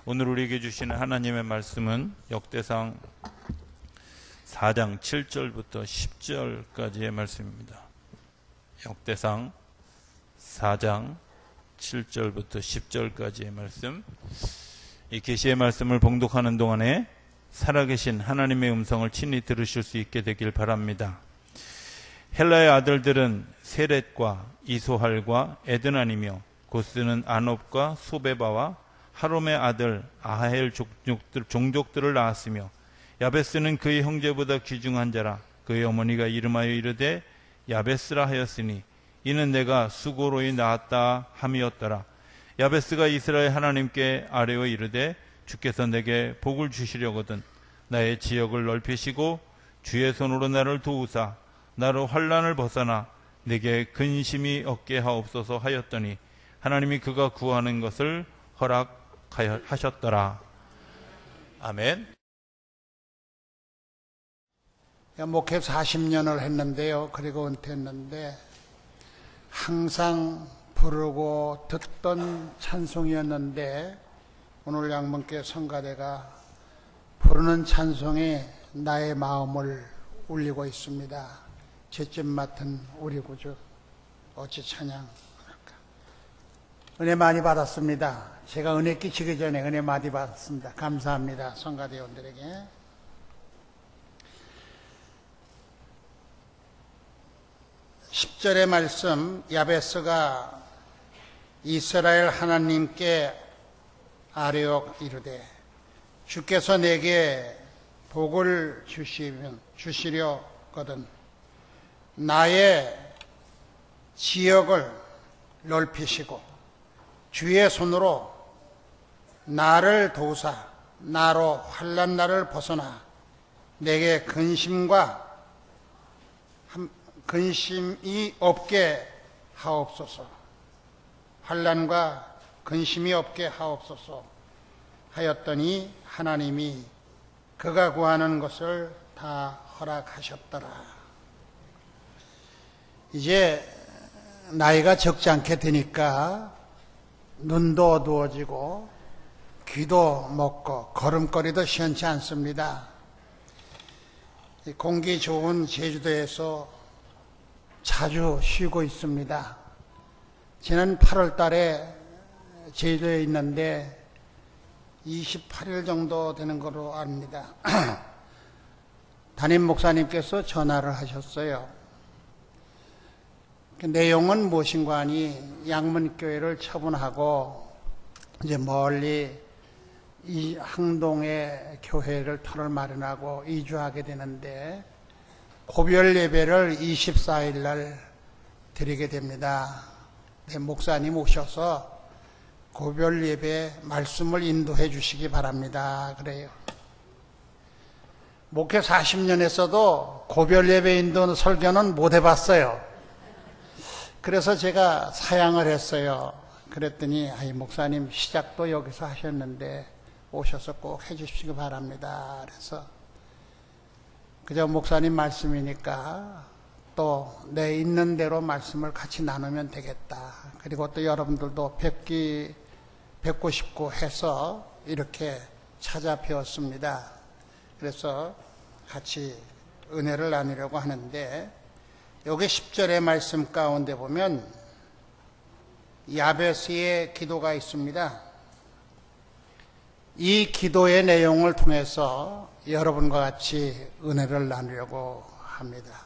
오늘 우리에게 주시는 하나님의 말씀은 역대상 4장 7절부터 10절까지의 말씀입니다. 역대상 4장 7절부터 10절까지의 말씀. 이 계시의 말씀을 봉독하는 동안에 살아계신 하나님의 음성을 친히 들으실 수 있게 되길 바랍니다. 헬라의 아들들은 세렛과 이소할과 에드난이며 고스는 아놉과 소베바와 하롬의 아들 아하엘 종족들을 낳았으며 야베스는 그의 형제보다 귀중한 자라. 그의 어머니가 이름하여 이르되 야베스라 하였으니 이는 내가 수고로이 낳았다 함이었더라. 야베스가 이스라엘 하나님께 아뢰어 이르되 주께서 내게 복을 주시려거든 나의 지역을 넓히시고 주의 손으로 나를 도우사 나로 환난을 벗어나 내게 근심이 없게 하옵소서 하였더니 하나님이 그가 구하는 것을 허락하셨더라. 아멘. 목회 40년을 했는데요. 그리고 은퇴했는데 항상 부르고 듣던 찬송이었는데 오늘 양문교 성가대가 부르는 찬송에 나의 마음을 울리고 있습니다. 제집 맡은 우리 구주 어찌 찬양할까. 은혜 많이 받았습니다. 제가 은혜 끼치기 전에 은혜 많이 받았습니다. 감사합니다. 성가대원들에게. 10절의 말씀, 야베스가 이스라엘 하나님께 아뢰어 이르되 주께서 내게 복을 주시려거든 나의 지역을 넓히시고 주의 손으로 나를 도우사 나로 환난 날을 벗어나 내게 근심이 없게 하옵소서. 환난과 근심이 없게 하옵소서 하였더니 하나님이 그가 구하는 것을 다 허락하셨더라. 이제 나이가 적지 않게 되니까 눈도 어두워지고 귀도 먹고 걸음걸이도 시원치 않습니다. 공기 좋은 제주도에서 자주 쉬고 있습니다. 지난 8월 달에 제주도에 있는데 28일 정도 되는 걸로 압니다. 담임 목사님께서 전화를 하셨어요. 그 내용은 무엇인가 하니 양문교회를 처분하고 이제 멀리 이 항동에 교회를 터를 마련하고 이주하게 되는데 고별 예배를 24일 날 드리게 됩니다. 네, 목사님 오셔서 고별 예배 말씀을 인도해 주시기 바랍니다. 그래요. 목회 40년에서도 고별 예배 인도 설교는 못 해봤어요. 그래서 제가 사양을 했어요. 그랬더니 목사님 시작도 여기서 하셨는데 오셔서 꼭 해주시기 바랍니다. 그래서 그저 목사님 말씀이니까 또 내 있는 대로 말씀을 같이 나누면 되겠다. 그리고 또 여러분들도 뵙고 싶고 해서 이렇게 찾아뵈었습니다. 그래서 같이 은혜를 나누려고 하는데 여기 10절의 말씀 가운데 보면 야베스의 기도가 있습니다. 이 기도의 내용을 통해서 여러분과 같이 은혜를 나누려고 합니다.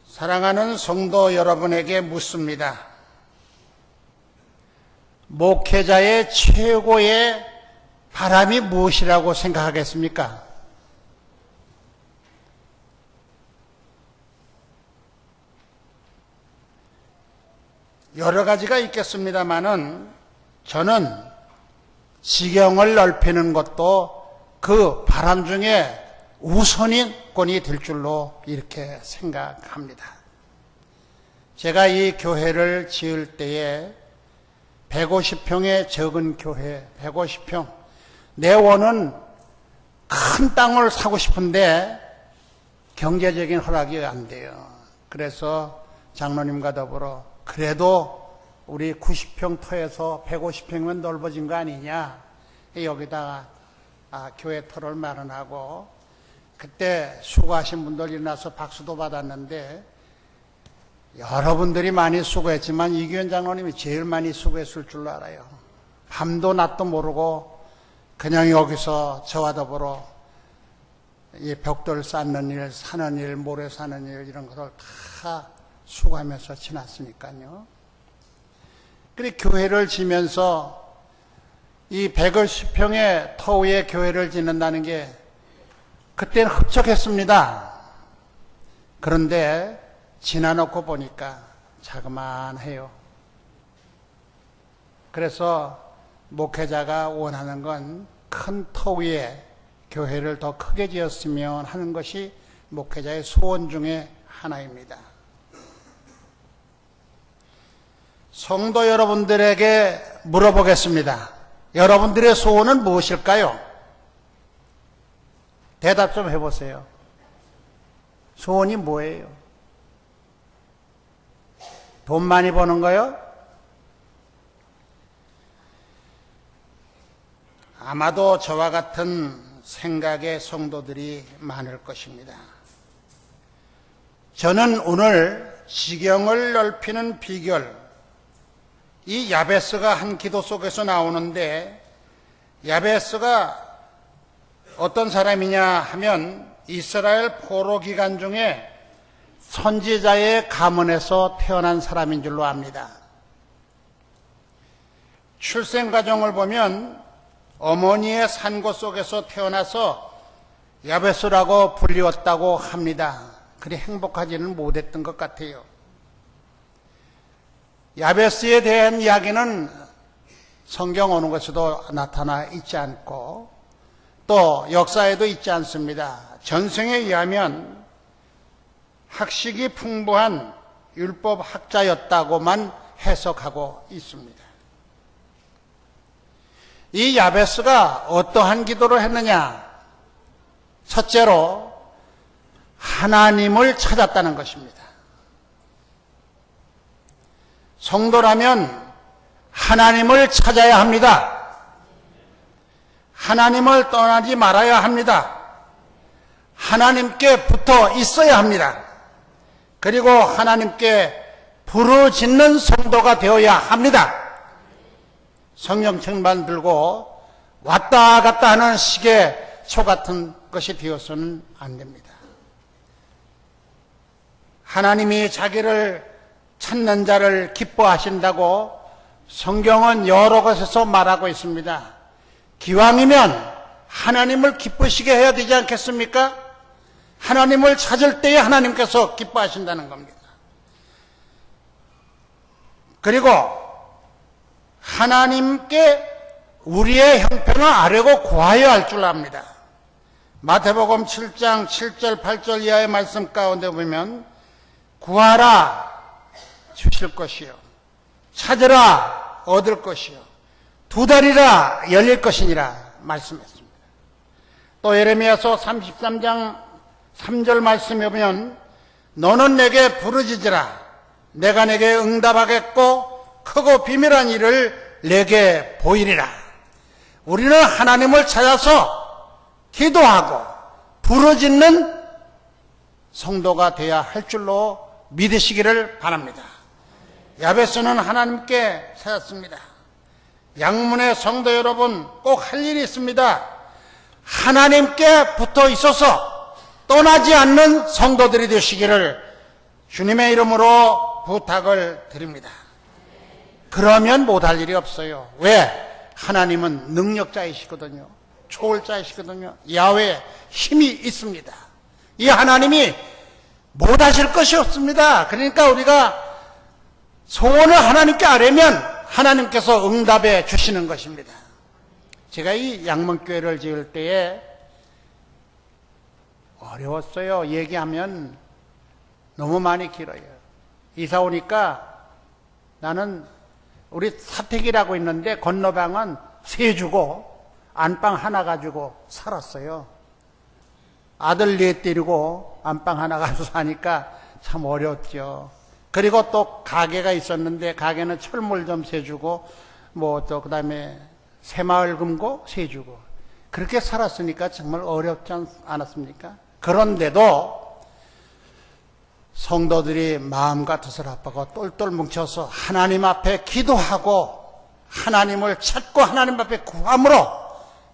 사랑하는 성도 여러분에게 묻습니다. 목회자의 최고의 바람이 무엇이라고 생각하겠습니까? 여러 가지가 있겠습니다마는 저는 지경을 넓히는 것도 그 바람 중에 우선인권이 될 줄로 이렇게 생각합니다. 제가 이 교회를 지을 때에 150평의 적은 교회, 150평. 내 원은 큰 땅을 사고 싶은데 경제적인 허락이 안 돼요. 그래서 장로님과 더불어 그래도 우리 90평 터에서 150평이면 넓어진 거 아니냐. 여기다가 교회 터를 마련하고 그때 수고하신 분들 일어나서 박수도 받았는데 여러분들이 많이 수고했지만 이규현 장로님이 제일 많이 수고했을 줄로 알아요. 밤도 낮도 모르고 그냥 여기서 저와 더불어 이 벽돌 쌓는 일, 사는 일, 모래 사는 일 이런 것을 다 수고하면서 지났으니까요. 그리고 교회를 지면서 이 150평의 터 위에 교회를 짓는다는 게 그때는 흡족했습니다. 그런데 지나놓고 보니까 자그만해요. 그래서 목회자가 원하는 건 큰 터 위에 교회를 더 크게 지었으면 하는 것이 목회자의 소원 중에 하나입니다. 성도 여러분들에게 물어보겠습니다. 여러분들의 소원은 무엇일까요? 대답 좀 해보세요. 소원이 뭐예요? 돈 많이 버는 거요? 아마도 저와 같은 생각의 성도들이 많을 것입니다. 저는 오늘 지경을 넓히는 비결, 이 야베스가 한 기도 속에서 나오는데, 야베스가 어떤 사람이냐 하면 이스라엘 포로 기간 중에 선지자의 가문에서 태어난 사람인 줄로 압니다. 출생 과정을 보면 어머니의 산고 속에서 태어나서 야베스라고 불리웠다고 합니다. 그리 행복하지는 못했던 것 같아요. 야베스에 대한 이야기는 성경 어느 곳에도 나타나 있지 않고 또 역사에도 있지 않습니다. 전승에 의하면 학식이 풍부한 율법학자였다고만 해석하고 있습니다. 이 야베스가 어떠한 기도를 했느냐? 첫째로 하나님을 찾았다는 것입니다. 성도라면 하나님을 찾아야 합니다. 하나님을 떠나지 말아야 합니다. 하나님께 붙어 있어야 합니다. 그리고 하나님께 부르짖는 성도가 되어야 합니다. 성령책만 들고 왔다 갔다 하는 시계 초 같은 것이 되어서는 안 됩니다. 하나님이 자기를 찾는 자를 기뻐하신다고 성경은 여러 곳에서 말하고 있습니다. 기왕이면 하나님을 기쁘시게 해야 되지 않겠습니까? 하나님을 찾을 때에 하나님께서 기뻐하신다는 겁니다. 그리고 하나님께 우리의 형편을 아뢰고 구하여야 할 줄 압니다. 마태복음 7장 7절 8절 이하의 말씀 가운데 보면 구하라 주실 것이요 찾으라 얻을 것이요 두드리라 열릴 것이니라 말씀했습니다. 또 예레미야서 33장 3절 말씀에 보면 너는 내게 부르짖으라 내가 내게 응답하겠고 크고 비밀한 일을 내게 보이리라. 우리는 하나님을 찾아서 기도하고 부르짖는 성도가 되어야 할 줄로 믿으시기를 바랍니다. 야베스는 하나님께 찾았습니다. 양문의 성도 여러분 꼭 할 일이 있습니다. 하나님께 붙어 있어서 떠나지 않는 성도들이 되시기를 주님의 이름으로 부탁을 드립니다. 그러면 못할 일이 없어요. 왜? 하나님은 능력자이시거든요. 초월자이시거든요. 야훼에 힘이 있습니다. 이 하나님이 못하실 것이 없습니다. 그러니까 우리가 소원을 하나님께 아뢰면 하나님께서 응답해 주시는 것입니다. 제가 이 양문교회를 지을 때에 어려웠어요. 얘기하면 너무 많이 길어요. 이사 오니까 나는 우리 사택이라고 있는데 건너방은 세 주고 안방 하나 가지고 살았어요. 아들 넷 데리고 안방 하나 가지고 사니까 참 어려웠죠. 그리고 또 가게가 있었는데 가게는 철물 좀 세주고 뭐 또 그다음에 새마을 금고 세주고 그렇게 살았으니까 정말 어렵지 않았습니까? 그런데도 성도들이 마음과 뜻을 합하고 똘똘 뭉쳐서 하나님 앞에 기도하고 하나님을 찾고 하나님 앞에 구함으로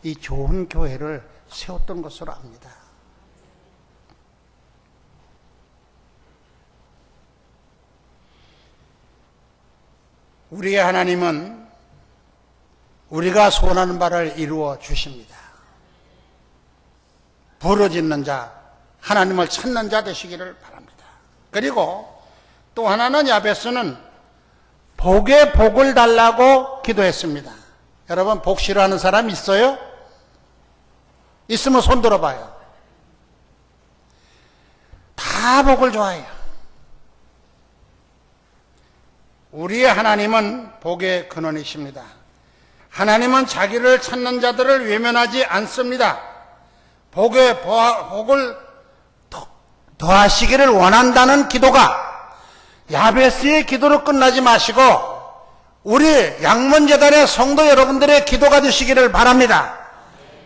이 좋은 교회를 세웠던 것으로 압니다. 우리의 하나님은 우리가 소원하는 바를 이루어 주십니다. 부르짖는 자, 하나님을 찾는 자 되시기를 바랍니다. 그리고 또 하나는 야베스는 복에 복을 달라고 기도했습니다. 여러분 복 싫어하는 사람 있어요? 있으면 손 들어봐요. 다 복을 좋아해요. 우리의 하나님은 복의 근원이십니다. 하나님은 자기를 찾는 자들을 외면하지 않습니다. 복을 더하시기를 원한다는 기도가 야베스의 기도로 끝나지 마시고 우리 양문재단의 성도 여러분들의 기도가 되시기를 바랍니다.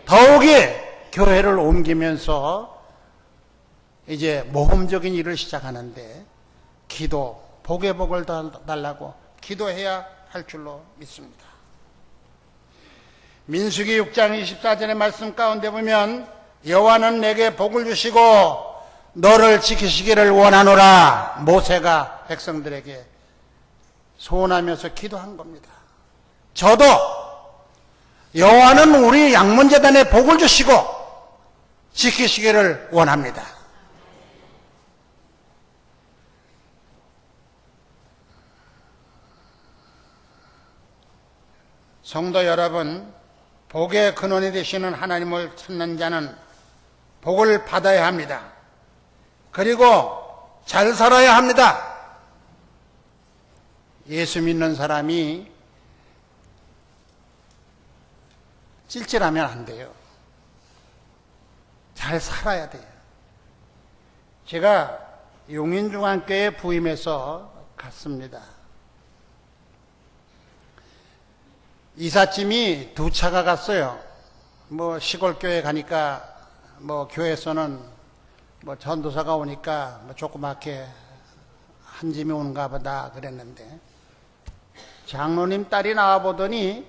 더욱이 교회를 옮기면서 이제 모험적인 일을 시작하는데 기도, 복의 복을 달라고 기도해야 할 줄로 믿습니다. 민수기 6장 24절의 말씀 가운데 보면 여호와는 내게 복을 주시고 너를 지키시기를 원하노라 모세가 백성들에게 소원하면서 기도한 겁니다. 저도 여호와는 우리 양문재단에 복을 주시고 지키시기를 원합니다. 성도 여러분, 복의 근원이 되시는 하나님을 찾는 자는 복을 받아야 합니다. 그리고 잘 살아야 합니다. 예수 믿는 사람이 찔찔하면 안 돼요. 잘 살아야 돼요. 제가 용인중앙교회 부임해서 갔습니다. 이삿짐이 2차가 갔어요. 뭐 시골교회 가니까 뭐 교회에서는 뭐 전도사가 오니까 뭐 조그맣게 한 짐이 오는가 보다 그랬는데 장로님 딸이 나와보더니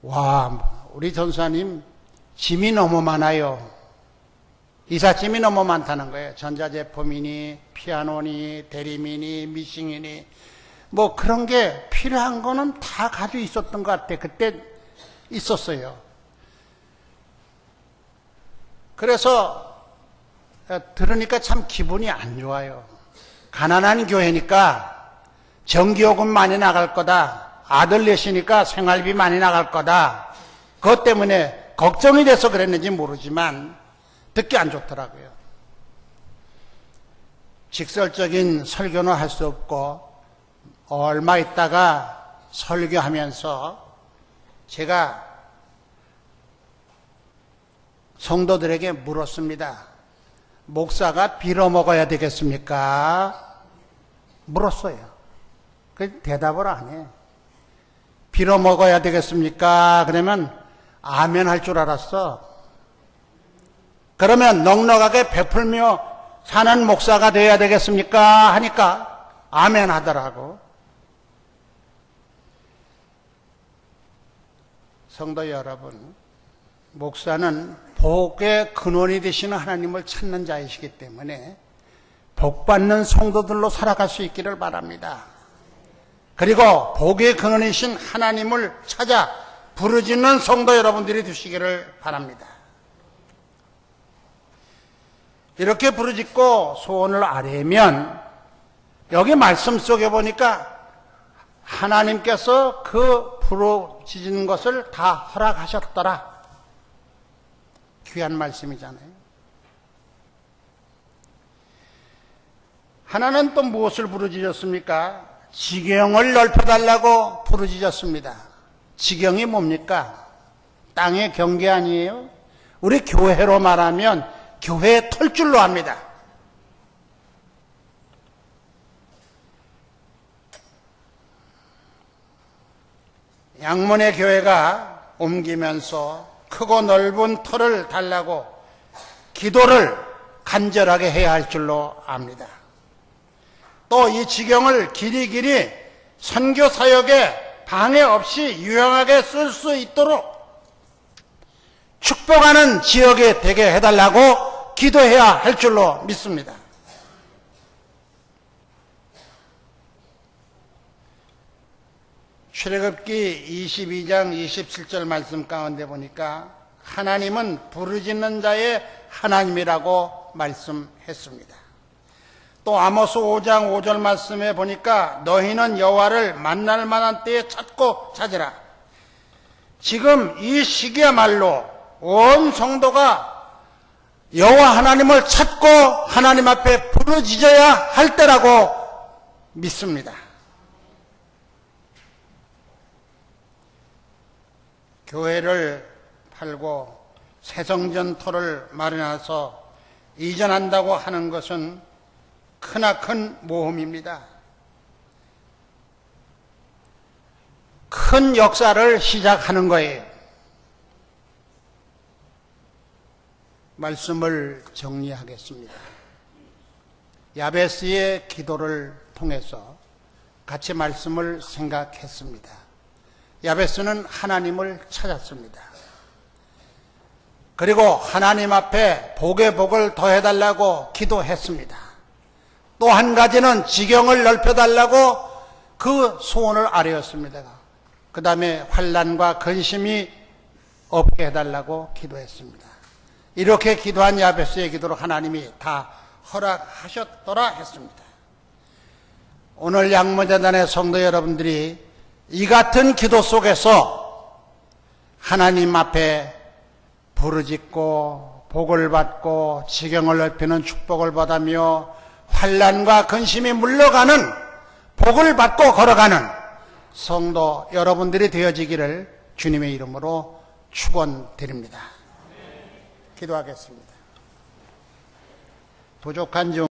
와 우리 전사님 짐이 너무 많아요. 이삿짐이 너무 많다는 거예요. 전자제품이니 피아노니 대리미니 미싱이니 뭐 그런 게 필요한 거는 다 가지고 있었던 것 같아. 그때 있었어요. 그래서 들으니까 참 기분이 안 좋아요. 가난한 교회니까 전기요금 많이 나갈 거다. 아들 넷이니까 생활비 많이 나갈 거다. 그것 때문에 걱정이 돼서 그랬는지 모르지만 듣기 안 좋더라고요. 직설적인 설교는 할 수 없고 얼마 있다가 설교하면서 제가 성도들에게 물었습니다. 목사가 빌어먹어야 되겠습니까? 물었어요. 그 대답을 안 해. 빌어먹어야 되겠습니까? 그러면 아멘 할 줄 알았어. 그러면 넉넉하게 베풀며 사는 목사가 되어야 되겠습니까? 하니까 아멘 하더라고. 성도 여러분, 목사는 복의 근원이 되시는 하나님을 찾는 자이시기 때문에 복받는 성도들로 살아갈 수 있기를 바랍니다. 그리고 복의 근원이신 하나님을 찾아 부르짖는 성도 여러분들이 되시기를 바랍니다. 이렇게 부르짖고 소원을 아뢰면 여기 말씀 속에 보니까 하나님께서 그 부르짖는 것을 다 허락하셨더라. 귀한 말씀이잖아요. 하나는 또 무엇을 부르짖었습니까? 지경을 넓혀달라고 부르짖었습니다. 지경이 뭡니까? 땅의 경계 아니에요? 우리 교회로 말하면 교회의 털줄로 합니다. 양문의 교회가 옮기면서 크고 넓은 터를 달라고 기도를 간절하게 해야 할 줄로 압니다. 또 이 지경을 길이길이 선교 사역에 방해 없이 유용하게 쓸 수 있도록 축복하는 지역이 되게 해달라고 기도해야 할 줄로 믿습니다. 출애굽기 22장 27절 말씀 가운데 보니까 하나님은 부르짖는 자의 하나님이라고 말씀했습니다. 또 아모스 5장 5절 말씀에 보니까 너희는 여호와를 만날 만한 때에 찾고 찾으라. 지금 이 시기야말로 온 성도가 여호와 하나님을 찾고 하나님 앞에 부르짖어야 할 때라고 믿습니다. 교회를 팔고 새성전 터를 마련해서 이전한다고 하는 것은 크나큰 모험입니다. 큰 역사를 시작하는 거예요. 말씀을 정리하겠습니다. 야베스의 기도를 통해서 같이 말씀을 생각했습니다. 야베스는 하나님을 찾았습니다. 그리고 하나님 앞에 복의 복을 더해달라고 기도했습니다. 또 한 가지는 지경을 넓혀달라고 그 소원을 아뢰었습니다. 그 다음에 환난과 근심이 없게 해달라고 기도했습니다. 이렇게 기도한 야베스의 기도로 하나님이 다 허락하셨더라 했습니다. 오늘 양모재단의 성도 여러분들이 이 같은 기도 속에서 하나님 앞에 부르짖고 복을 받고 지경을 넓히는 축복을 받으며 환난과 근심이 물러가는 복을 받고 걸어가는 성도 여러분들이 되어지기를 주님의 이름으로 축원드립니다. 기도하겠습니다. 부족한 중